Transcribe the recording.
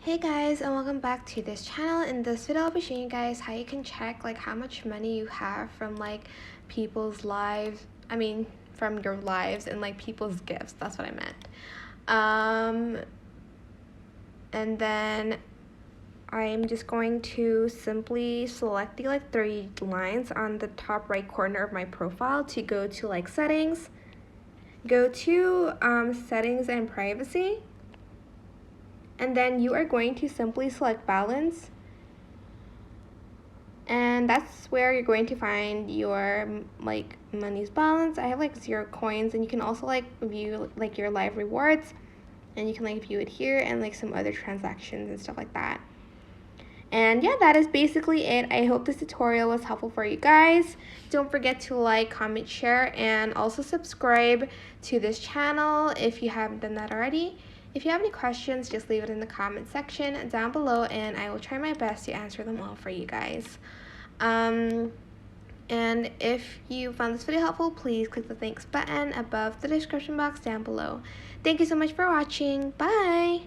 Hey guys, and welcome back to this channel. In this video I'll be showing you guys how you can check like how much money you have from like people's lives, from your lives and like people's gifts. That's what I meant. And then I'm just going to simply select the like 3 lines on the top right corner of my profile to go to like settings, go to settings and privacy, and then you are going to simply select balance, and that's where you're going to find your like money's balance. I have like 0 coins, and you can also like view like your live rewards, and you can like view it here and like some other transactions and stuff like that. And yeah, that is basically it. I hope this tutorial was helpful for you guys. Don't forget to like, comment, share, and also subscribe to this channel if you haven't done that already. If you have any questions, just leave it in the comment section down below, and I will try my best to answer them all for you guys. And if you found this video helpful, please click the thanks button above the description box down below. Thank you so much for watching. Bye!